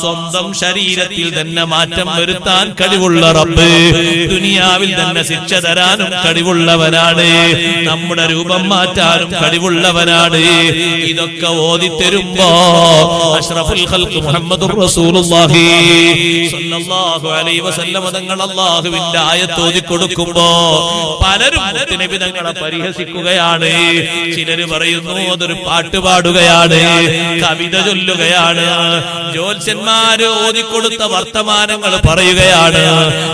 സ്വന്തം ശരീരത്തിൽ തന്നെ മാറ്റം വരുത്താൻ കഴിവുള്ള റബ്ബ് ദുനിയാവിൽ തന്നെ ശിക്ഷ തരാനും കഴിവുള്ളവനാണ്. നമ്മുടെ രൂപം മാറ്റാനും കഴിവുള്ളവനാണ്. ഇതൊക്കെ ഓതിത്തരുമ്പോ അഷ്റഫുൽ ഖൽഖ് മുഹമ്മദുർ റസൂലുള്ളാഹി സ്വല്ലല്ലാഹു അലൈഹി വസല്ലം തങ്ങൾ അല്ലാഹുവിന്റെ ആയത്ത് ഓതി കൊടുക്കുമ്പോ പലരും നബി തങ്ങളെ പരിഹസിക്കുകയാണ്. ചിലര് പറയുന്നു അതൊരു പാട്ട് പാടുകയാണ്, കവിത ചൊല്ലുകയാണ്, ജ്യോത്സ്യന്മാര് ഓതിക്കൊടുത്ത വർത്തമാനങ്ങൾ പറയുകയാണ്.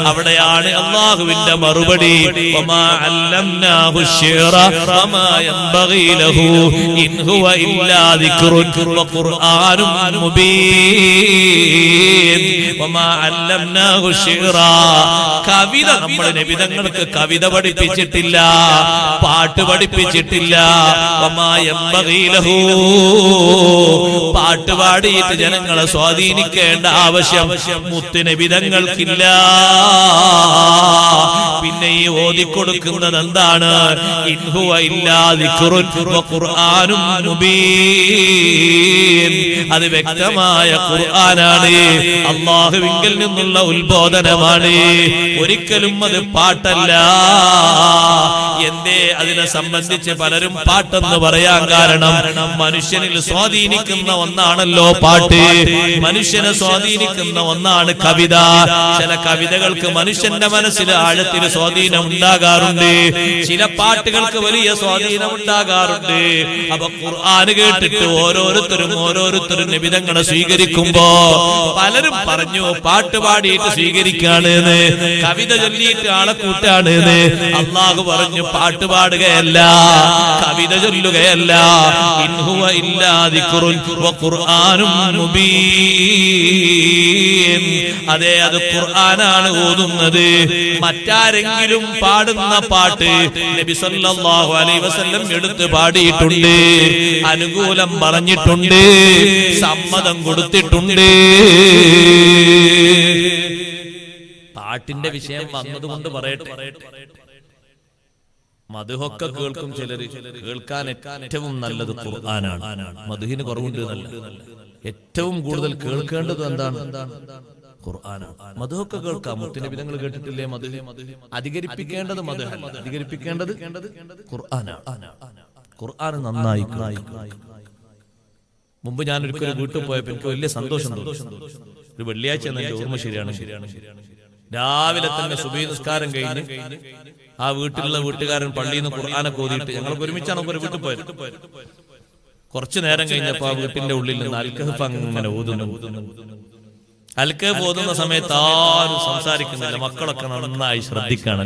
അവിടെയാണ് അല്ലാഹുവിന്റെ മറുപടി, വമാ അല്ലംനാഹു ശിഅറ വമാ യൻബഗി ലഹു ഇൻ ഹുവ ഇല്ലാ ദിക്റുൻ വഖുർആനും മുബീൻ. വമാ അല്ലംനാഹു ശിഅറ, കവിത നമ്മുടെ നബി തങ്ങൾക്ക് കവിത പഠിപ്പിച്ചിട്ടില്ല, പാട്ട് പഠിപ്പിച്ചിട്ടില്ല. വമാ യൻബഗി ലഹു, പാട്ട് പാടിയിട്ട് ജനങ്ങളെ സ്വാധീനിക്കേണ്ട ആവശ്യം മുത്തുനബി തങ്ങൾക്കില്ല. പിന്നെ ഈ ഓതിക്കൊടുക്കുന്നത് എന്താണ്? ഇൻ ഹുവ ഇല്ലാ ദിക്റുൻ വഖുർആനും മുബീൻ, അത് വ്യക്തമായ ഖുർആനാണ്, അല്ലാഹുവിങ്കൽ നിന്നുള്ള ഉത്ബോധനമാണ്, ഒരിക്കലും അത് പാട്ടല്ല. എന്തേ അതിനെ സംബന്ധിച്ച് പലരും പാട്ടെന്ന് പറയാൻ കാരണം മനുഷ്യനിൽ സ്വാധീനിക്കുന്ന ഒന്നാണല്ലോ പാട്ട്, മനുഷ്യനെ സ്വാധീനിക്കുന്ന ഒന്നാണ് കവിത. ചില കവിതകൾക്ക് മനുഷ്യന്റെ മനസ്സിൽ ആഴത്തിൽ സ്വാധീനം ഉണ്ടാകാറുണ്ട്, ചില പാട്ടുകൾക്ക് വലിയ സ്വാധീനം ഉണ്ടാകാറുണ്ട്. അപ്പൊ ഖുർആൻ കേട്ടിട്ട് ഓരോരുത്തരും നിബിധങ്ങളെ സ്വീകരിക്കുമ്പോ പലരും പറഞ്ഞു പാട്ട് പാടിയിട്ട് സ്വീകരിക്കാണ്, കവിത ചൊല്ലിയിട്ട് ആളെ കൂട്ടാണ്. അല്ലാഹു പറഞ്ഞു പാട്ട് പാടുകയല്ല, കവിത ചൊല്ലുകയല്ല. ഇൻ ഹുവ ഇല്ലാ ദിക്റുൻ വഖുർആനും മുബീൻ, അതെ അത് ഖുർആനാണ് ഓതുന്നത്. മറ്റാരെങ്കിലും പാടുന്ന പാട്ട് നബി സല്ലല്ലാഹു അലൈഹി വസല്ലം എടുത്ത് പാടിയിട്ടുണ്ട്, അനുകൂലം പറഞ്ഞിട്ടുണ്ട്, സമ്മതം കൊടുത്തിട്ടുണ്ട്. പാട്ടിന്റെ വിഷയം വന്നതുകൊണ്ട് പറയട്ടെ, മദ്ഹൊക്കെ കേൾക്കും ചിലര്, കേൾക്കാൻ ഏറ്റവും നല്ലത് ഖുർആനാണ്. മദ്ഹിന് കുറവുണ്ട് എന്നല്ല, ഏറ്റവും കൂടുതൽ കേൾക്കേണ്ടത് എന്താണ്? ഖുർആനാണ്. മദ്ഹൊക്കെ കേൾക്കാം, മുത്തുനബി തങ്ങൾ കേട്ടിട്ടില്ലേ മദ്ഹ്? അധികരിപ്പിക്കേണ്ടത് മദ്ഹല്ല, അധികരിപ്പിക്കേണ്ടത് ഖുർആനാണ്. ഖുർആൻ നന്നായി. മുമ്പ് ഞാൻ ഒരിക്കലും വീട്ടിൽ പോയപ്പോ എനിക്ക് വലിയ സന്തോഷം തോന്നി. ഒരു വെള്ളിയാഴ്ച എന്നെ ഓർമ്മ ശരിയാണ്, രാവിലെ തന്നെ സുബഹി നിസ്കാരം കഴിഞ്ഞ് ആ വീട്ടിലുള്ള വീട്ടുകാരൻ പള്ളിയിൽ നിന്ന് ഖുർആനൊക്കെ ഓതിയിട്ട് ഞങ്ങൾക്ക് ഒരുമിച്ചാണ് ഒരു വീട്ടിൽ പോയത്. കുറച്ചു നേരം കഴിഞ്ഞപ്പോ ആ വീട്ടിന്റെ ഉള്ളിൽ നിന്ന് അൽക്കഹഫ് അങ്ങനെ ഓതുന്നു. അൽക്കഹഫ് ഓതുന്ന സമയത്ത് ആരും സംസാരിക്കുന്നില്ല, മക്കളൊക്കെ നന്നായി ശ്രദ്ധിക്കാണ്.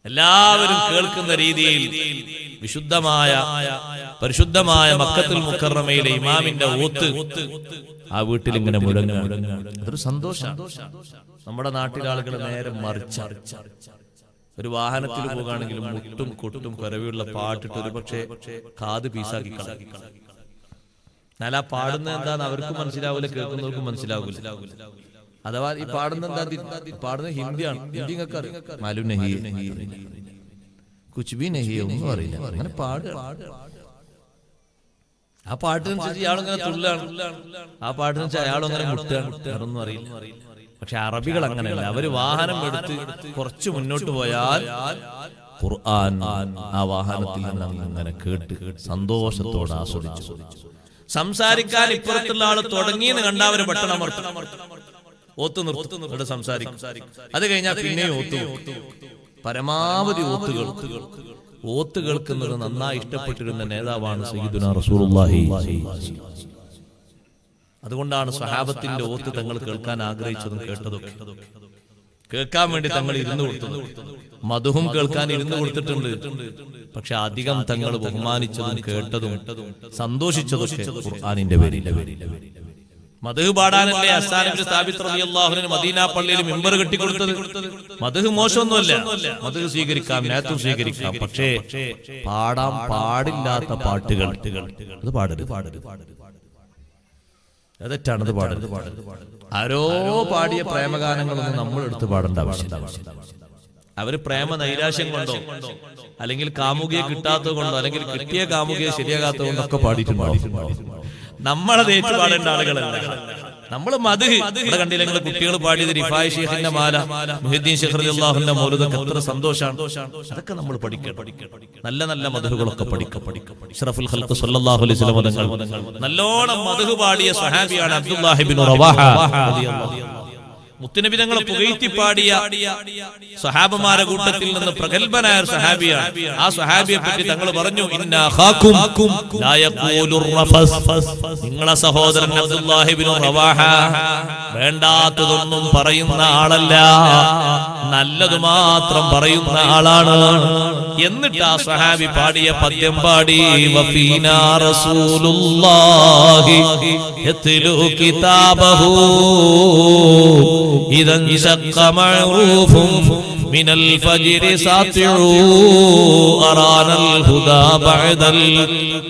എല്ലാവരും കേൾക്കുന്ന രീതിയിൽ പരിശുദ്ധമായ മക്കത്തുൽ മുക്കറമയിലെ ഇമാമിന്റെ ഓത്ത് ആ വീട്ടിൽ ഇങ്ങനെ മുഴങ്ങുക. അതൊരു സന്തോഷം. നമ്മുടെ നാട്ടിലെ ആളുകൾ നേരെ മറിച്ച, ഒരു വാഹനത്തിൽ പോകുകയാണെങ്കിലും മുട്ടും കൊട്ടും കരവിയുള്ള പാട്ടിട്ട് ഒരു പക്ഷേ കാത് പീസാക്കി കളയും. എന്നാൽ ആ പാടുന്നത് എന്താന്ന് അവർക്കും മനസ്സിലാവില്ല, കേൾക്കുന്നവർക്കും മനസ്സിലാവില്ല. അഥവാ ഈ പാടുന്ന എന്താ? പാടുന്നത് ഹിന്ദിയാണ്. ഹിന്ദി മാലു നഹി കുച്ച് ബി നഹി ഒന്നും അറിയില്ല, അങ്ങനെ പാടുക. ആ പാട്ടിനനുസരിച്ച് ഇയാളിങ്ങനെ തുള്ളാണ്, ആ പാട്ടിനനുസരിച്ച് അയാളങ്ങനെ മുട്ടുകയാണ്, ഒന്നും അറിയില്ല. പക്ഷെ അറബികൾ അങ്ങനെയല്ല, അവര് വാഹനം എടുത്ത് കുറച്ച് മുന്നോട്ട് പോയാൽ ഖുർആൻ ആ വാഹനത്തിൽ നിന്ന് അങ്ങനെ കേട്ട് സന്തോഷത്തോടെ ആസ്വദിച്ചു. സംസാരിക്കാൻ ഇപ്പുറത്തുള്ള ആള് തുടങ്ങിയെന്ന് കണ്ടാ അവര് പെട്ടെന്ന് ഓത്ത് നിർത്തും, സംസാരിക്കും. അത് കഴിഞ്ഞാൽ പിന്നെയും ഓത്ത്, പരമാവധി ഓത്ത് കേൾക്കുന്നത് നന്നായി ഇഷ്ടപ്പെട്ടിരുന്ന നേതാവാണ് സയ്യിദുനാ റസൂലുള്ളാഹി. അതുകൊണ്ടാണ് സ്വഹാബത്തിന്റെ ഓത്ത് തങ്ങൾ കേൾക്കാൻ ആഗ്രഹിച്ചതും കേട്ടതൊക്കെ. കേൾക്കാൻ വേണ്ടി തങ്ങൾ ഇരുന്നു കൊടുത്തത്, മദ്ഹും കേൾക്കാൻ ഇരുന്നു കൊടുത്തിട്ടുണ്ട്. പക്ഷെ അധികം തങ്ങൾ ബഹുമാനിച്ചതും കേട്ടതും സന്തോഷിച്ചതൊക്കെ ഖുർആനിന്റെ പേരിൽ. മദ്ഹ് പാടാനല്ലേ ഹസ്സാൻ ഇബ്നു സാബിത്ത് റളിയല്ലാഹു അൻഹു മദീന പള്ളിയിൽ മിമ്പർ കെട്ടിക്കൊടുത്തത്? മദ്ഹ് മോശമൊന്നുമല്ല, മദ്ഹ് സ്വീകരിക്കാം, നാത്തും സ്വീകരിക്കാം. പക്ഷേ പാടാൻ പാടില്ലാത്ത പാട്ടുകൾ അത് പാടരുത്, അതെറ്റാണത് പാടരുത്. ആരോ പാടിയ പ്രേമഗാനങ്ങളൊന്നും നമ്മൾ എടുത്ത് പാടേണ്ട ആവശ്യമില്ല. അവര് പ്രേമ നൈരാശ്യം കൊണ്ടോ അല്ലെങ്കിൽ കാമുകിയെ കിട്ടാത്തത് കൊണ്ടോ അല്ലെങ്കിൽ കിട്ടിയ കാമുകിയെ ശരിയാകാത്തത് കൊണ്ടൊക്കെ പാടിയിട്ടുണ്ടാവും. നമ്മളത് ഏറ്റുപാടേണ്ട ആളുകളല്ല. നമ്മൾ മദ്ഹ് ഇവിടെ കണ്ടില്ല, നിങ്ങൾ കുട്ടികൾ പാടിയത് റിഫായി ശൈഖിന്റെ മാല, മുഹ്യിദ്ദീൻ ശൈഖ് റളിയല്ലാഹുവിന്റെ മൗലിദൊക്കെ എത്ര സന്തോഷാണ്. അതൊക്കെ നമ്മൾ പഠിക്കണം. നല്ല നല്ല മദ്ഹുകളൊക്കെ പഠിക്കണം. അഷ്റഫുൽ ഖൽഖ് സ്വല്ലല്ലാഹു അലൈഹി വസല്ലം തങ്ങൾ നല്ലോണം മദ്ഹ് പാടിയ സ്വഹാബിയാണ് അബ്ദുല്ലാഹി ഇബ്നു റവാഹ റളിയല്ലാഹു അൻഹു. മുത്തുനബി തങ്ങളെ പുകഴ്ത്തി പാടിയ സ്വഹാബമാരുടെ കൂട്ടത്തിൽ നിന്ന് പ്രഗൽഭനായ സ്വഹാബിയാണ്. ആ സ്വഹാബിയെ പറ്റി തങ്ങൾ പറഞ്ഞു, ഇന്നാ ഖാകും ലാ യഖൂലുർ റഫസ്, നിങ്ങളെ സഹോദരൻ അബ്ദുല്ലാഹി ഇബ്നു റവാഹ വേണ്ടാത്തതൊന്നും പറയുന്ന ആളല്ല, നല്ലത് മാത്രം പറയുന്ന ആളാണ്. എന്നിട്ട് ആ സ്വഹാബി പാടിയ പദ്യം പാടി, വഫീനാ റസൂലുള്ളാഹി യത്ലു കിതാബഹു ഇദൻ ശഖ മഅറൂഫും മിനൽ ഫജ്രി സാത്തിഉ അറാനൽ ഹുദാ ബഅദൽ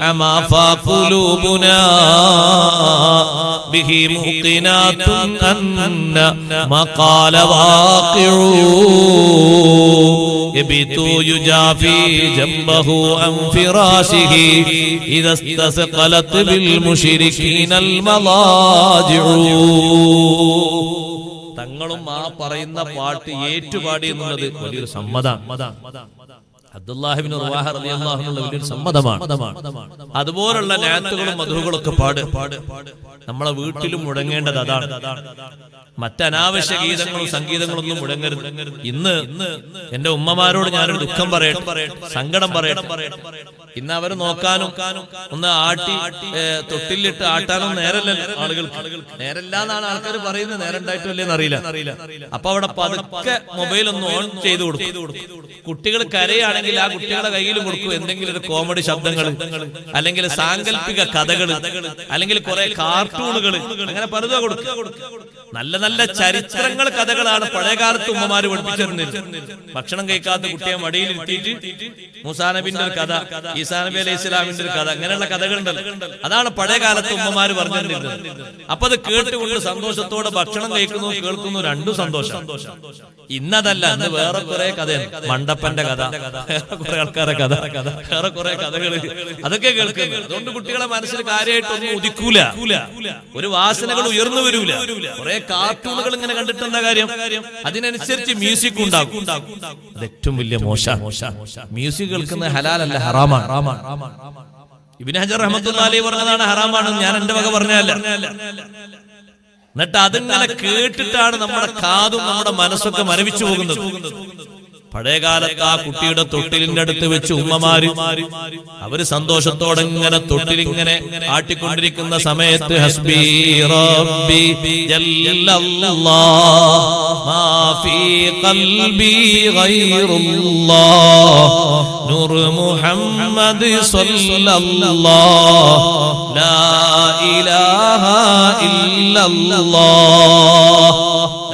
അമാ ഫഖുലൂബുനാ ബിഹി മുഖിനാതുൻ അന്ന മഖാല വാഖിഉ യബിതു യുജാഫി ജംബഹു അൻ ഫിറാശിഹി ഇദാ ഇസ്തസ്ഖലത് ബിൽ മുശ്രികീനൽ മളാജിഉ. തങ്ങളും ആ പറയുന്ന പാട്ട് ഏറ്റുപാടി എന്നുള്ളത് വലിയൊരു സമ്മതമാണ്. അബ്ദുല്ലാഹി ഇബ്നു റവാഹ റളിയല്ലാഹു അൻഹു വലിയൊരു സമ്മതമാണ്. അതുപോലുള്ള നാത്തുകളും മദ്ഹുകളൊക്കെ പാട് നമ്മളെ വീട്ടിലും മുടങ്ങേണ്ടത് അതാണ്. മറ്റനാവശ്യ ഗീതങ്ങളും സംഗീതങ്ങളൊന്നും മുടങ്ങരുത്. ഇന്ന് എന്റെ ഉമ്മമാരോട് ഞാനൊരു ദുഃഖം പറയട്ടെ, സങ്കടം പറയട്ടെ. ഇന്ന് അവർ നോക്കാനും ഒന്ന് ആട്ടി തൊട്ടിലിട്ട് ആട്ടാനും നേരല്ലല്ലോ ആളുകൾക്ക്. നേരല്ല എന്നാണ് ആൾക്കാർ പറയുന്നത്, നേരം ഉണ്ടായിട്ടില്ലെന്ന് അറിയില്ല. അപ്പൊ അവിടെ പതുക്കെ മൊബൈൽ ഒന്ന് ഓൺ ചെയ്ത് കൊടുക്കും. കുട്ടികൾ കരയാണെങ്കിൽ ആ കുട്ടികളുടെ കയ്യിൽ കൊടുക്കും എന്തെങ്കിലും ഒരു കോമഡി ശബ്ദങ്ങൾ, അല്ലെങ്കിൽ സാങ്കല്പിക കഥകൾ, അല്ലെങ്കിൽ കുറെ കാർട്ടൂണുകൾ, അങ്ങനെ പലതും കൊടുക്കും. നല്ല നല്ല ചരിത്രങ്ങൾ, കഥകളാണ് പഴയകാലത്ത് ഉമ്മമാര് പഠിപ്പിച്ചിരുന്നത്. ഭക്ഷണം കഴിക്കാത്ത കുട്ടിയെ മടിയിൽ ഇരുത്തിയിട്ട് മൂസാ നബിന്റെ ഒരു കഥ, ഈസാ നബി അലൈഹി ഇസ്ലാമിന്റെ ഒരു കഥ, അങ്ങനെയുള്ള കഥകളുണ്ടല്ലോ. അതാണ് പഴയകാലത്ത് ഉമ്മമാര് പറഞ്ഞിരുന്നത്. അപ്പൊ അത് കേട്ടുകൊണ്ട് സന്തോഷത്തോടെ ഭക്ഷണം കഴിക്കുന്നു, കേൾക്കുന്നു, രണ്ടും സന്തോഷം. ഇന്നതല്ല, ഇന്ന് വേറെ കുറെ കഥയാണ്. മണ്ടപ്പന്റെ കഥ, കുറെ ആൾക്കാരെ കഥ, വേറെ കുറെ കഥകള്, അതൊക്കെ കേൾക്കുന്നു. അതുകൊണ്ട് കുട്ടികളെ മനസ്സിൽ കാര്യമായിട്ടൊന്നും ഉദിക്കൂല, ഒരു വാസനകൾ ഉയർന്നു വരൂല. കുറെ കാർട്ടൂണുകൾ ഇങ്ങനെ കണ്ടിട്ട് എന്താ കാര്യം? അതിനനുസരിച്ച് മ്യൂസിക് ഉണ്ടാകും. അത് ഏറ്റവും വലിയ മോശം. മ്യൂസിക് കേൾക്കുന്ന ഹലാലല്ല, ഹറാമാണ്. ഇബ്നു ഹജർ റഹ്മത്തുള്ളാഹി അലൈഹി പറഞ്ഞതാണ് ഹറാമാണെന്ന്. ഞാൻ എന്റെ വക പറഞ്ഞതല്ല. എന്നിട്ട് അതിങ്ങനെ കേട്ടിട്ടാണ് നമ്മുടെ കാതും നമ്മുടെ മനസ്സൊക്കെ മരവിച്ചു പോകുന്നത്. പഴയകാലത്ത് ആ കുട്ടിയുടെ തൊട്ടിലിന്റെ അടുത്ത് വെച്ച് ഉമ്മമാര് അവര് സന്തോഷത്തോടെ ഇങ്ങനെ തൊട്ടിലിങ്ങനെ ആട്ടിക്കൊണ്ടിരിക്കുന്ന സമയത്ത് ഹസ്ബി റബ്ബി ജല്ലല്ലാഹ് മാ ഫീ ഖൽബി ഗൈറുല്ലാഹ് നൂർ മുഹമ്മദ് സ്വല്ലല്ലാഹ് ലാ ഇലാഹ ഇല്ലല്ലാഹ്.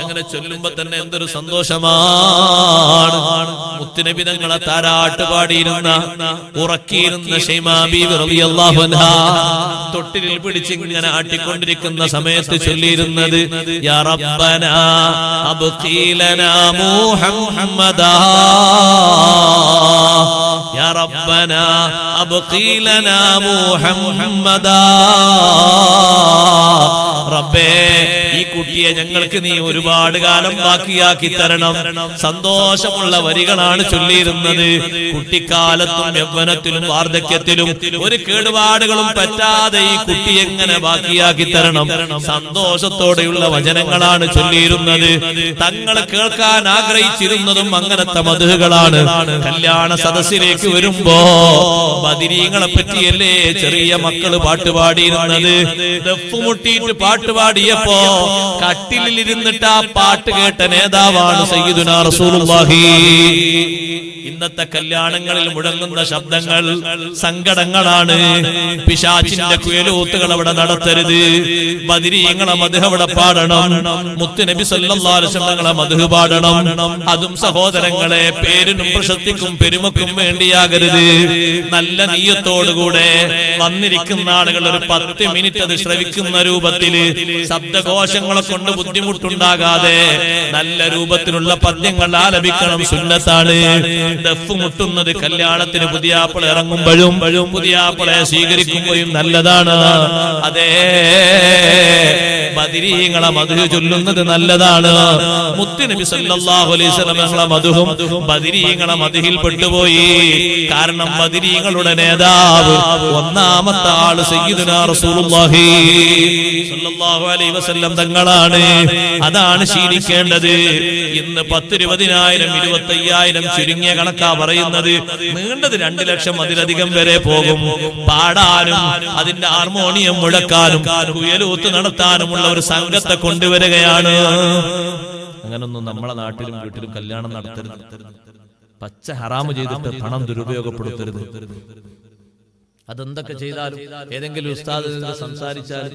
അങ്ങനെ ചൊല്ലുമ്പോ തന്നെ എന്തൊരു സന്തോഷമാണ്. മുത്തുനബി തങ്ങളെ താരാട്ട് പാടിയിരുന്ന, ഉറക്കിയിരുന്ന ശൈമാ ബീവി റളിയല്ലാഹു അൻഹാ തൊട്ടിലിൽ പിടിച്ച് ഇങ്ങനെ ആട്ടിക്കൊണ്ടിരിക്കുന്ന സമയത്ത് ചൊല്ലിയിരുന്നത്, യാ റബ്ബനാ അബ്ഖീ ലനാ മുഹമ്മദാ, യാ റബ്ബനാ അബ്ഖീ ലനാ മുഹമ്മദാ. റബ്ബേ, ഈ കുട്ടിയെ ഞങ്ങൾക്ക് നീ ഒരുപാട് കാലം ബാക്കിയാക്കി തരണം. സന്തോഷമുള്ള വരികളാണ് ചൊല്ലിയിരുന്നത്. കുട്ടിക്കാലത്തും യൗവനത്തിലും വാർദ്ധക്യത്തിലും ഒരു കേടുപാടുകളും പറ്റാതെ ഈ കുട്ടി എങ്ങനെ ബാക്കിയാക്കി തരണം. സന്തോഷത്തോടെയുള്ള വചനങ്ങളാണ് ചൊല്ലിയിരുന്നത്. തങ്ങൾ കേൾക്കാൻ ആഗ്രഹിച്ചിരുന്നതും അങ്ങനത്തെ മദ്ഹുകളാണ്. കല്യാണ സദസ്സിലേക്ക് വരുമ്പോ ബദരീങ്ങളെ പറ്റിയല്ലേ ചെറിയ മക്കള് പാട്ടുപാടിയിരുന്നത്. ദഫ്മുട്ടിയിട്ട് പാട്ടുപാടിയപ്പോ കട്ടിലിൽ ഇരുന്നിട്ട് ആ പാട്ട് കേട്ട നേതാവാണ് സയ്യിദുനാ റസൂലുള്ളാഹി. ഇന്നത്തെ കല്യാണങ്ങളിൽ മുഴങ്ങുന്ന ശബ്ദങ്ങൾ സങ്കടങ്ങളാണ്. പിശാചിന്റെ കുയലൂത്തുകൾ അവിടെ നടത്തരുത്. ബദരീങ്ങളെ മദ്ഹ് അവിടെ പാടണം. മുത്തുനബി സല്ലല്ലാഹു അലൈഹി വസല്ലം മദ്ഹ് പാടണം. അതും സഹോദരങ്ങളെ പേരിനും പ്രശസ്തിക്കും പെരുമക്കും വേണ്ടിയാകരുത്. നല്ല നിയ്യത്തോടുകൂടെ വന്നിരിക്കുന്ന ആളുകൾ ഒരു 10 മിനിറ്റ് അത് ശ്രവിക്കുന്ന രൂപത്തില്, ശബ്ദകോശങ്ങളെ കൊണ്ട് ബുദ്ധിമുട്ടുണ്ടാകാതെ നല്ല രൂപത്തിലുള്ള പദ്യങ്ങൾ ആലപിക്കണം. സുന്നത്താണ്. ദഫ് മുട്ടുന്നത് കല്യാണത്തിന് പുതിയാപ്പിള ഇറങ്ങുമ്പോഴും പുതിയാപ്പിളെ സ്വീകരിക്കുമ്പോഴും നല്ലതാണ്. അതേ ബദരീങ്ങളെ മദ്ഹ് ചൊല്ലുന്നത് നല്ലതാണ്. മുത്തുനബി സല്ലല്ലാഹു അലൈഹി വസല്ലം ഞങ്ങളെ മദ്ഹും ബദരീങ്ങളെ മദ്ഹിൽ പെട്ടുപോയി. കാരണം ബദരീങ്ങളുടെ നേതാവ് ഒന്നാമത്തെ ആള് സയ്യിദുനാ റസൂലുള്ളാഹി സല്ലല്ലാഹു അലൈഹി വസല്ലം തങ്ങളാണ്. അതാണ് ശീലിക്കേണ്ടത്. ഇന്ന് 10,000, 20,000 ചുരുങ്ങിയ കണക്കാ പറയുന്നത്. നീണ്ടത് 2 ലക്ഷം അതിലധികം വരെ പോകും. പാടാനും അതിന്റെ ഹാർമോണിയം മുഴക്കാനും കുയലൂത്ത് നടത്താനുമുള്ള ഒരു സംഘത്തെ കൊണ്ടുവരികയാണ്. അങ്ങനൊന്നും നമ്മളെ നാട്ടിലും വീട്ടിലും കല്യാണം നടത്തരുത്. പച്ച ഹറാമ് ചെയ്തിട്ട് പണം ദുരുപയോഗപ്പെടുത്തരുത്. അതെന്തൊക്കെ ചെയ്താലും ഏതെങ്കിലും ഉസ്താദ് സംസാരിച്ചാൽ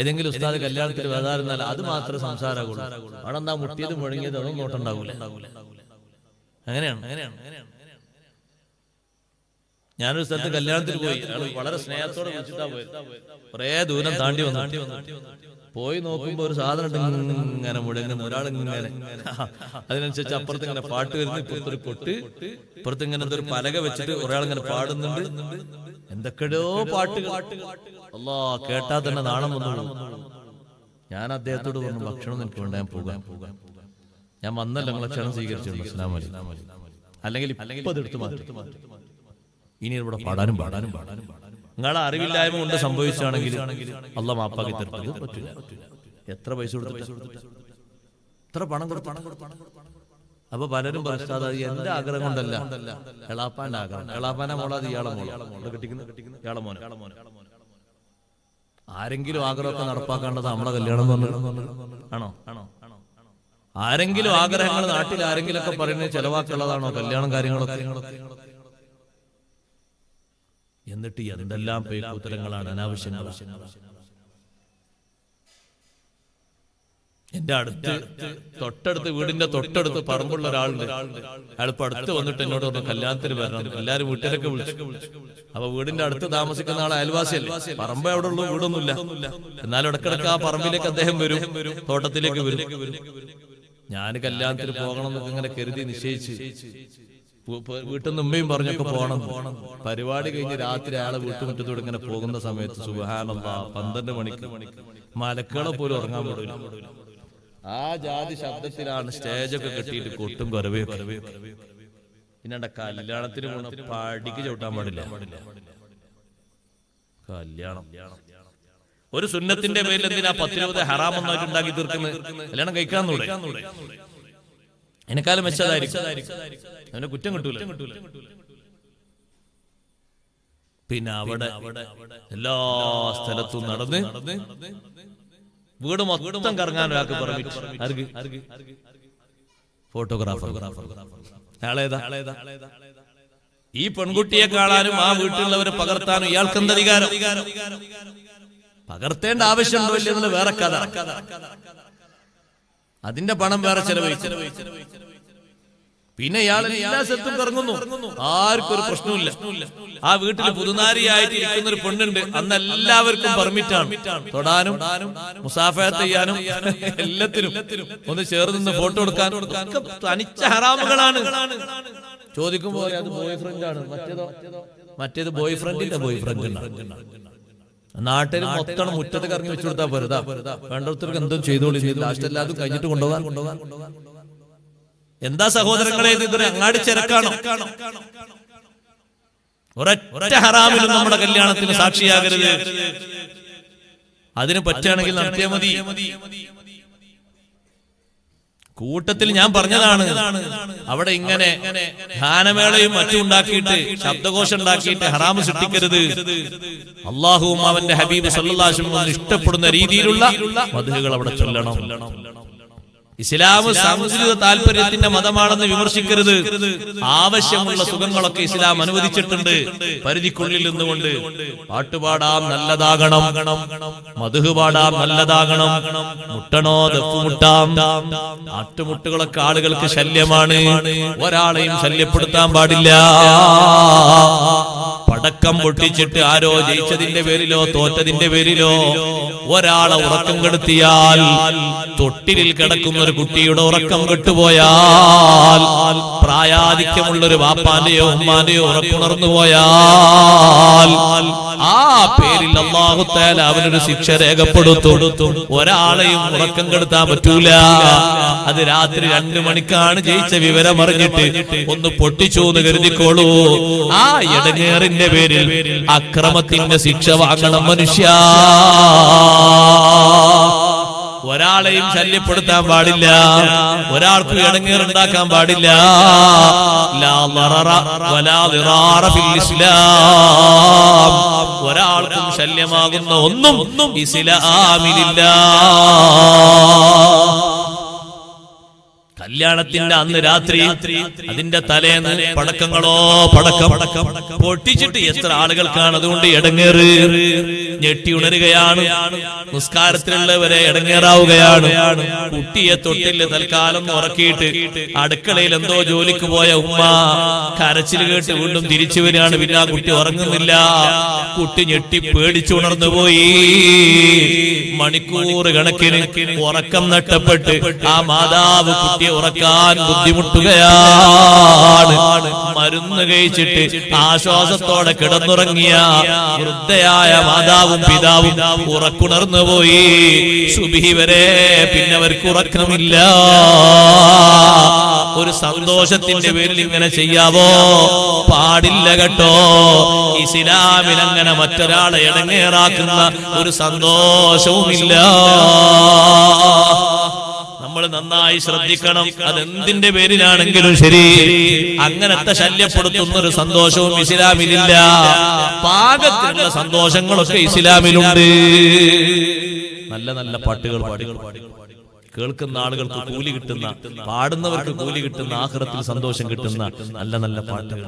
ഏതെങ്കിലും ഉസ്താദ് കല്യാണത്തിൽ വരാതിരുന്നാൽ അത് മാത്രമേ സംസാരമാകുള്ളൂ. അവിടെ എന്താ മുട്ടിയത് മുഴങ്ങിയത് അതൊന്നും നോട്ടുണ്ടാവൂല. അങ്ങനെയാണ്. ഞാനൊരു സ്ഥലത്ത് കല്യാണത്തിന് പോയി. വളരെ സ്നേഹത്തോടെ വിളിച്ചിട്ടാ പോയത്. കുറെ ദൂരം താണ്ടി വന്നു. പോയി നോക്കുമ്പോ ഒരു സാധനം ഇങ്ങനെ മുടങ്ങുന്നു. ഒരാളിങ്ങനെ അതിനനുസരിച്ച് അപ്പുറത്ത് ഇങ്ങനെ പാട്ട് വരുന്നു. ഇപ്പുറത്തൊരു കൊട്ട്, ഇപ്പുറത്ത് ഇങ്ങനെ ഒരു പലക വെച്ചിട്ട് ഒരാളിങ്ങനെ പാടുന്നുണ്ട്. എന്തൊക്കെയോ പാട്ടുകൾ. അല്ലാ, കേട്ടാ തന്നെ നാണം വന്നു. ഞാൻ അദ്ദേഹത്തോട് പറഞ്ഞു, ഭക്ഷണം എനിക്ക് വേണ്ട, ഞാൻ പോകാൻ. ഞാൻ വന്നല്ലോ, നിങ്ങളെ ക്ഷണം സ്വീകരിച്ചുള്ളൂ, അസ്സലാമു അലൈക്കും. അല്ലെങ്കിൽ ഇപ്പൊ അതെടുത്ത് മാറ്റും. ഇനി ഇവിടെ പാടാനും നിങ്ങളെ അറിവില്ലായ്മ കൊണ്ട് സംഭവിച്ചാണെങ്കിൽ അല്ലാഹ് മാപ്പാക്കി തരുന്നത് പറ്റില്ല. എത്ര പൈസ കൊടുത്തു, എത്ര പണം കൊടുത്തു. അപ്പൊ പലരും പറയുന്നത് എന്റെ ആഗ്രഹം കൊണ്ടല്ല, എളാപ്പാന്റെ ആഗ്രഹം. എളാപ്പാന്റെ മോളാത് ഇയാളെ മോളെ കെട്ടിക്കുന്ന ഇയാളെ മോനെ. ആരെങ്കിലും ആഗ്രഹമൊക്കെ നടപ്പാക്കേണ്ടത് നമ്മളെ കല്യാണം ആണോ? ആരെങ്കിലും ആഗ്രഹങ്ങൾ നാട്ടിൽ ആരെങ്കിലും ഒക്കെ പറയുന്നത് ചെലവാക്കുള്ളതാണോ കല്യാണം കാര്യങ്ങളൊക്കെ? എന്നിട്ട് എന്തെല്ലാം പേക്കുത്തരങ്ങളാണ്, അനാവശ്യങ്ങൾ. എന്റെ തൊട്ടടുത്ത് വീടിന്റെ തൊട്ടടുത്ത് പറമ്പുള്ള ഒരാളുണ്ട്. അയാൾ ഇപ്പൊ അടുത്ത് വന്നിട്ട് എന്നോട് പറഞ്ഞു കല്യാണത്തിന് വരണം. എല്ലാരും വീട്ടിലൊക്കെ വിളിച്ചു. അപ്പൊ വീടിന്റെ അടുത്ത് താമസിക്കുന്ന ആളെ അയൽവാസിയല്ലേ. പറമ്പ് അവിടെ ഉള്ളൂ, വീടൊന്നുമില്ല. എന്നാലും ഇടക്കിടക്ക് ആ പറമ്പിലേക്ക് അദ്ദേഹം വരും, തോട്ടത്തിലേക്ക് വരും. ഞാൻ കല്യാണത്തിന് പോകണം എന്നൊക്കെ ഇങ്ങനെ കരുതി നിശ്ചയിച്ച് വീട്ടിൽ നിന്ന് ഉമ്മയും പറഞ്ഞൊക്കെ പോകണം. പരിപാടി കഴിഞ്ഞ് രാത്രി അയാളെ വീട്ടുമുറ്റത്തോടെ ഇങ്ങനെ പോകുന്ന സമയത്ത് സുബ്ഹാനല്ലാഹ് 12 മണിക്ക് മലക്കുകളെ പോലും ഉറങ്ങാൻ പറ്റില്ല. ആ ജാതി ശബ്ദത്തിലാണ് സ്റ്റേജൊക്കെ കെട്ടിയിട്ട് കൊട്ടും കൊരവയും. പിന്നെ കല്യാണത്തിന് പോണ പാടിക്ക് ചവിട്ടാൻ പാടില്ല. കല്യാണം ഒരു സുന്നത്തിന്റെ പേരിൽ എന്തിനാ 10-20 ഹറാമൊന്നായിട്ട് ഉണ്ടാക്കി തീർക്കുന്നത്? കല്യാണം കഴിക്കാന്നൂടെ? എന്നെക്കാലം മെച്ചതായിരിക്കും, അവനെ കുറ്റം കിട്ടൂല. പിന്നെ അവിടെ എല്ലാ സ്ഥലത്തും നടന്ന് വീട് മൊത്തം കറങ്ങാൻ ഒരാൾക്ക് പറഞ്ഞു. ഫോട്ടോഗ്രാഫർ അയാളേതാ? ഈ പെൺകുട്ടിയെ കാണാനും ആ വീട്ടിലുള്ളവരെ പകർത്താനും ഇയാൾക്ക് എന്ത് അധികാരം? പകർത്തേണ്ട ആവശ്യമുണ്ടോ ഇല്ലെന്നുള്ള വേറെ കഥ. അതിന്റെ പണം വേറെ ചെലവഴിച്ചു. പിന്നെ ഇയാൾ എല്ലാ സ്ഥലത്തും കറങ്ങുന്നു, ആർക്കും ഒരു പ്രശ്നമില്ല. ആ വീട്ടിൽ പുതുനാരിയായിട്ട് ഇരിക്കുന്ന ഒരു പെണ്ണുണ്ട്. അന്ന് എല്ലാവർക്കും പെർമിറ്റാണ് തൊടാനും മുസാഫഹത്ത് ചെയ്യാനും എല്ലാത്തിനും. ഒന്ന് ചേർന്ന് നിന്ന് ഫോട്ടോ എടുക്കാനും തനിച്ച ഹറാമുകളാണ്. ചോദിക്കുമ്പോ അത് ബോയ് ഫ്രണ്ടാണ്, മറ്റേത് ബോയ് ഫ്രണ്ടിന്റെ ബോയ് ഫ്രണ്ട്. നാട്ടിൽ മൊത്തം മുറ്റത്ത് കറങ്ങി വെച്ചു കൊടുത്താൽ പോരുതാ, വേണ്ടവർക്ക് എന്തും ചെയ്തോളി. ലാസ്റ്റ് എല്ലാതും കഴിഞ്ഞിട്ട് കൊണ്ടുപോകാൻ. എന്താ സഹോദരങ്ങളെ, ഇതൊരു അങ്ങാടി ചരക്കാണോ? ഒരൊറ്റ ഹറാമിലും നമ്മുടെ കല്യാണത്തിന് സാക്ഷിയാകരുത്. അതിന് പറ്റുകയാണെങ്കിൽ നടത്തിയാൽ മതി. കൂട്ടത്തിൽ ഞാൻ പറഞ്ഞതാണ്, അവിടെ ഇങ്ങനെ ഗാനമേളയും മറ്റും ഉണ്ടാക്കിയിട്ട് ശബ്ദഘോഷം ഉണ്ടാക്കിയിട്ട് ഹറാമ് സൃഷ്ടിക്കരുത്. അള്ളാഹുവും അവന്റെ ഹബീബ് സല്ലല്ലാഹു അലൈഹി വസല്ലം ഇഷ്ടപ്പെടുന്ന രീതിയിലുള്ള മദ്ഹുകൾ അവിടെ ചൊല്ലണം. ഇസ്ലാം സാംസ്കൃതിക താല്പര്യത്തിന്റെ മതമാണെന്ന് വിമർശിക്കരുത്. ആവശ്യമുള്ള സുഖങ്ങളൊക്കെ ഇസ്ലാം അനുവദിച്ചിട്ടുണ്ട്. പരിധിക്കുള്ളിൽ നിന്നുകൊണ്ട് പാട്ടുപാടാം, നല്ലതാകണം. മദ്ഹ് പാടാം, നല്ലതാകണം. മുട്ടണോ ദഫ് മുട്ടാം. ആട്ടുമുട്ടുകളൊക്കെ ആളുകൾക്ക് ശല്യമാണ്. ഒരാളെയും ശല്യപ്പെടുത്താൻ പാടില്ല. പടക്കം പൊട്ടിച്ചിട്ട് ആരോ ജയിച്ചതിന്റെ പേരിലോ തോറ്റതിന്റെ പേരിലോ ഒരാളെ ഉറക്കം കെടുത്തിയാൽ, തൊട്ടിലിൽ കിടക്കുന്ന ഒരു കുട്ടിയുടെ ഉറക്കം കെട്ടുപോയാൽ, പ്രായാധിക്യമുള്ളൊരു വാപ്പാന്റെയോ ഉമ്മാന്റെയോ ഉറക്കുണർന്നു പോയാൽ ആ പേരിൽ അല്ലാഹു തആല അവനൊരു ശിക്ഷ രേഖപ്പെടുത്തും. ഒരാളെയും ഉറക്കം കെടുത്താൻ പറ്റൂല. അത് രാത്രി 2 മണിക്കാണ് ജയിച്ച വിവരം അറിഞ്ഞിട്ട് ഒന്ന് പൊട്ടിച്ചു എന്ന് കരുതിക്കോളൂ. ആ ഇടങ്ങേറിന്റെ പേരിൽ അക്രമത്തിന്റെ ശിക്ഷ വാങ്ങണം മനുഷ്യ. ഒരാളെയും ശല്യപ്പെടുത്താൻ പാടില്ല, ഒരാൾക്ക് ഇടങ്ങേറുണ്ടാക്കാൻ പാടില്ല. ലാ ളററ വലാ ളിറാറ ഫിൽ ഇസ്ലാം. ഒരാൾക്കും ശല്യമാകുന്ന ഒന്നും ഇസ്ലാമിലില്ല. കല്യാണത്തിന്റെ അന്ന് രാത്രി അതിന്റെ തലേന്ന് പടക്കം പൊട്ടിച്ചിട്ട് എത്ര ആളുകൾക്കാണ് അതുകൊണ്ട് ഇടങ്ങേറ്. ഞെട്ടി ഉണരുകയാണ്, നിസ്കാരത്തിലുള്ളവരെ ഇടങ്ങേറാവുകയാണ്. കുട്ടിയെ തൊട്ടില് തൽക്കാലം ഉറക്കിയിട്ട് അടുക്കളയിൽ എന്തോ ജോലിക്ക് പോയ ഉമ്മ കരച്ചിൽ കേട്ട് വീണ്ടും തിരിച്ചു വരികയാണ്. പിന്നെ ആ കുട്ടി ഉറങ്ങുന്നില്ല. കുട്ടി ഞെട്ടി പേടിച്ചുണർന്നു പോയി. മണിക്കൂർ കണക്കിന് ഉറക്കം നഷ്ടപ്പെട്ട് ആ മാതാവ് കുട്ടിയെ ഉറക്കാൻ ബുദ്ധിമുട്ടുകയാണ്. മരുന്ന് കഴിച്ചിട്ട് ആശ്വാസത്തോടെ കിടന്നുറങ്ങിയ വൃദ്ധയായ മാതാവും പിതാവും ഉറക്കുണർന്നു പോയി. സുബഹി വരെ പിന്നെ അവർക്ക് ഉറക്കമില്ല. ഒരു സന്തോഷത്തിന്റെ പേരിൽ ഇങ്ങനെ ചെയ്യാവോ? പാടില്ല കേട്ടോ. ഇസ്ലാമിൽ അങ്ങനെ മറ്റൊരാളെ ഇടങ്ങേറാക്കുന്ന ഒരു സന്തോഷവുമില്ല. നമ്മൾ നന്നായി ശ്രദ്ധിക്കണം. അതെന്തിന്റെ പേരിലാണെങ്കിലും ശരി, അങ്ങനത്തെ ശല്യപ്പെടുത്തുന്ന ഒരു സന്തോഷവും ഇസ്ലാമിലില്ല. പാകത്തിലുള്ള സന്തോഷങ്ങളൊക്കെ ഇസ്ലാമിലുണ്ട്. നല്ല നല്ല പാട്ടുകൾ കേൾക്കുന്ന ആളുകൾക്ക് കൂലി കിട്ടുന്ന, പാടുന്നവർക്ക് കൂലി കിട്ടുന്ന, ആഖിറത്തിൽ സന്തോഷം കിട്ടുന്ന നല്ല നല്ല പാട്ടുകൾ.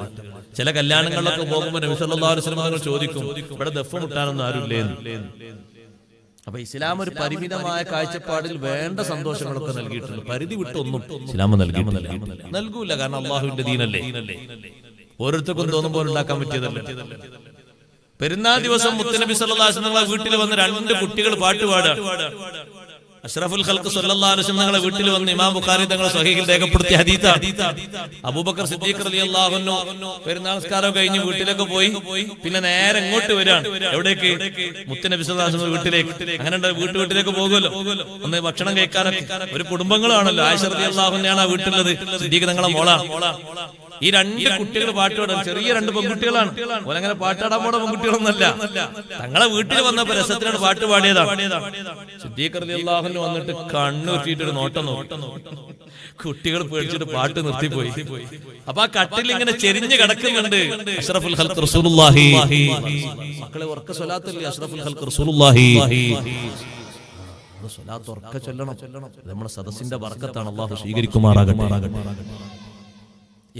ചില കല്യാണങ്ങളിലൊക്കെ പോകുമ്പോൾ നബി സല്ലല്ലാഹു അലൈഹി വസല്ലം തങ്ങൾ ചോദിക്കും, ഇവിടെ ദഫ് മുട്ടാനൊന്നും ആരുമില്ലേ? അപ്പൊ ഇസ്ലാം ഒരു പരിമിതമായ കാഴ്ചപ്പാടിൽ വേണ്ട സന്തോഷങ്ങളൊക്കെ നൽകിയിട്ടുണ്ട്. പരിധി വിട്ടൊന്നും ഇസ്ലാം നൽകൂല. കാരണം അള്ളാഹുവിന്റെ ദീനല്ലേ. ഓരോരുത്തർക്കും തോന്നുമ്പോൾ ഉണ്ടാക്കാൻ പറ്റിയതല്ലേ. പെരുന്നാൾ ദിവസം മുത്തുനബി സല്ലല്ലാഹു അലൈഹി വസല്ലം വീട്ടിൽ വന്ന് 2 കുട്ടികൾ പാട്ടുപാടാണ്. അഷ്റഫുൽ ഖൽഖ് സല്ലല്ലാഹു അലൈഹി വസല്ലം തങ്ങളുടെ വീട്ടിൽ വന്ന് ഇമാം ബുഖാരി തങ്ങളുടെ സ്വഹീഹിൽ രേഖപ്പെടുത്തിയ ഹദീസാണ്. അബൂബക്കർ സിദ്ദീഖ് റളിയല്ലാഹു അൻഹു പെരുന്നാൾ നിസ്കാരം കഴിഞ്ഞ് വീട്ടിലേക്ക് പോയി. പിന്നെ നേരെ ഇങ്ങോട്ട് വരാണ്. എവിടേക്ക്? മുത്തുനബി സല്ലല്ലാഹു അലൈഹി വസല്ലം വീട്ടിലേക്ക്. അങ്ങനെ വീട്ടിലേക്ക് പോകുമല്ലോ, ഒന്ന് ഭക്ഷണം കഴിക്കാനൊക്കെ. ഒരു കുടുംബങ്ങളാണല്ലോ. ആയിഷ റളിയല്ലാഹു അൻഹയാണ് ആ വീട്ടിലുള്ളത്. സിദ്ദീഖ് തങ്ങളുടെ മോളാണ്. ഈ 2 കുട്ടികൾ പാട്ടുപാടാൻ, ചെറിയ 2 പെൺകുട്ടികളാണ്. ഓരങ്ങനെ പാട്ടാടാൻ പോണ പെൺകുട്ടികളൊന്നല്ല. തങ്ങളെ വീട്ടിൽ വന്നപ്പോ രസത്തിനാണ് പാട്ട് പാടിയതാണ്. സിദ്ദീഖ് റളിയല്ലാഹു അൻഹു വന്നിട്ട് കണ്ണുറ്റിട്ടൊരു നോട്ടം നോക്കി. കുട്ടികൾ പേടിച്ചിട്ട് പാട്ട് നിർത്തിപ്പോയി. അപ്പൊ ആ കട്ടിൽ ഇങ്ങനെ ചെരിഞ്ഞ് കിടക്കുന്നുണ്ട്. അഷ്റഫുൽ ഖൽഖ് റസൂലുള്ളാഹി. മക്കളെ ഉറക്ക സ്വലാത്തല്ലേ അഷ്റഫുൽ ഖൽഖ് റസൂലുള്ളാഹി. സ്വലാത്ത് ഉറക്ക ചൊല്ലണം. നമ്മുടെ സദസ്സിന്റെ ബർക്കത്താണ്. അല്ലാഹു സ്വീകരിക്കുമാറാകട്ടെ.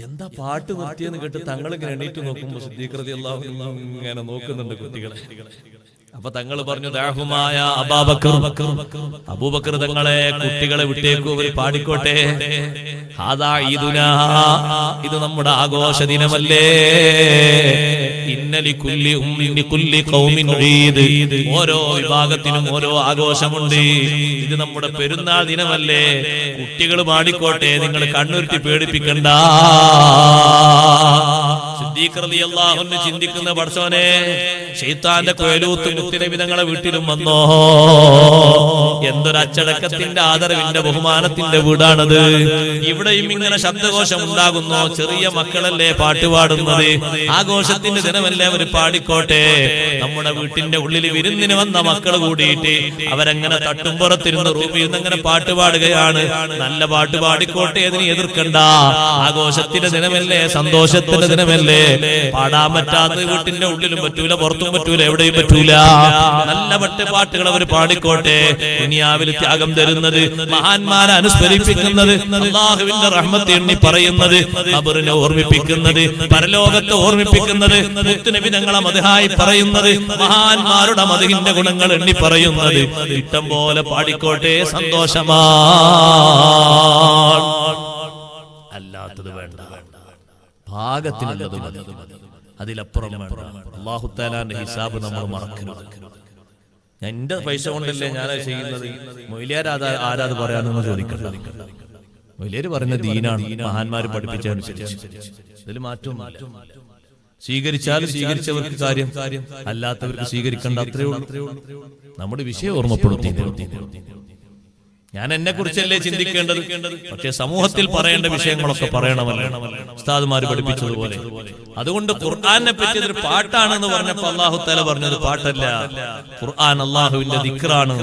എന്താ പാട്ട് നിർത്തിയെന്ന് കേട്ട് തങ്ങൾ ഇങ്ങനെ എണീറ്റ് നോക്കുമ്പോ സിദ്ദീഖ് റളിയല്ലാഹു അൻഹു ഇങ്ങനെ നോക്കുന്നുണ്ട് കുട്ടികളെ. അപ്പൊ തങ്ങൾ പറഞ്ഞു, ദഅഹുമായ അബൂബക്കർ തങ്ങളെ കുട്ടികളെ വിട്ടേക്കു, അവർ പാടിക്കോട്ടെ. ഹാദാ ഈദുനാ, ഇത് നമ്മുടെ ആഘോഷ ദിനമല്ലേ. ഇന്നലി കുല്ലി ഉമ്മിനി കുല്ലി ഖൗമിൻ ഈദ്, ഓരോ വിഭാഗത്തിനും ഓരോ ആഘോഷമുണ്ട്. ഇത് നമ്മുടെ പെരുന്നാൾ ദിനമല്ലേ. കുട്ടികൾ പാടിക്കോട്ടെ, നിങ്ങൾ കണ്ണുരുട്ടി പേടിപ്പിക്കണ്ട. സിദ്ദീഖ് റളിയല്ലാഹു അൻഹു ചിന്തിക്കുന്ന, പടച്ചോനെ ശൈത്താന്റെ കൊയലൂത്ത് മുത്തുനബി തങ്ങളെ വീട്ടിലും വന്നോ. എന്തൊരു അച്ചടക്കത്തിന്റെ, ആദരവിന്റെ, ബഹുമാനത്തിന്റെ വീടാണത്. ഇവിടെയും ഇങ്ങനെ ശബ്ദഘോഷം ഉണ്ടാകുന്നു. ചെറിയ മക്കളല്ലേ പാട്ടുപാടുന്നത്. ആഘോഷത്തിന്റെ ദിനമല്ലേ, അവർ പാടിക്കോട്ടെ. നമ്മുടെ വീട്ടിന്റെ ഉള്ളിൽ വിരുന്നിന് വന്ന മക്കൾ കൂടിയിട്ട് അവരങ്ങനെ തട്ടുംപുറത്തിരുന്ന് റൂമിൽ നിന്ന് അങ്ങനെ പാട്ടുപാടുകയാണ്. നല്ല പാട്ട് പാടിക്കോട്ടെ, അതിന് എതിർക്കണ്ട. ആഘോഷത്തിന്റെ ദിനമല്ലേ, സന്തോഷത്തിന്റെ ദിനമല്ലേ. പാടാൻ പറ്റാത്ത വീട്ടിന്റെ ഉള്ളിലും പറ്റൂല, പുറത്തും പറ്റൂല, എവിടെയും പറ്റൂല. നല്ല പാട്ടുകൾ അവർ പാടിക്കോട്ടെ. ദുനിയാവിൽ ത്യാഗം തരുന്നത്, മഹാന്മാരെ അനുസ്മരിപ്പിക്കുന്നത്, അല്ലാഹുവിന്റെ റഹ്മത്ത് എണ്ണി പറയുന്നത്, ഖബറിനെ ഓർമ്മിപ്പിക്കുന്നത്, പരലോകത്തെ ഓർമ്മിപ്പിക്കുന്നത്, മുത്തുനബി തങ്ങളെ മദ്ഹായി പറയുന്നത്, മഹാന്മാരുടെ മദ്ഹിന്റെ ഗുണങ്ങൾ എണ്ണി പറയുന്നത്. ഇഷ്ടം പോലെ പാടിക്കോട്ടെ, സന്തോഷമാണ്. അല്ലാത്തത് വേണ്ട, ഭാഗത്തിനുള്ളത് മതി. അതിലപ്പുറം വേണ്ട. അല്ലാഹു തആലാന്റെ ഹിസാബ് നമ്മൾ മറക്കരുത്. ഞാൻ എന്റെ പൈസ കൊണ്ടല്ലേ ഞാനത് ചെയ്യുന്നത്, മൊയ്ലിയാർ ആരാത് പറയാനൊന്നും ചോദിക്കണ്ട. മൊയ്ലിയാർ പറയുന്ന ദീനാണ്, മഹാന്മാര് പഠിപ്പിച്ചതനുസരിച്ച്. ഇതിൽ മാറ്റമൊന്നുമില്ല. സ്വീകരിച്ചാൽ സ്വീകരിച്ചവർക്ക് കാര്യം, അല്ലാത്തവർക്ക് സ്വീകരിക്കേണ്ട, അത്രയേ ഉള്ളൂ. നമ്മുടെ വിഷയം ഓർമ്മപ്പെടുത്തി. ഞാൻ എന്നെ കുറിച്ചല്ലേ ചിന്തിക്കേണ്ടത്, പക്ഷെ സമൂഹത്തിൽ പറയേണ്ട വിഷയങ്ങളൊക്കെ പറയണമല്ലോ, ഉസ്താദുമാര് പഠിപ്പിച്ചതുപോലെ. അതുകൊണ്ട് ഖുർആനെ പറ്റി ഒരു പാട്ടാണെന്ന് പറഞ്ഞപ്പോ അല്ലാഹു തആല പറഞ്ഞത് പാട്ടല്ല, ഖുർആൻ അല്ലാഹുവിന്റെ ദിക്റാണ്.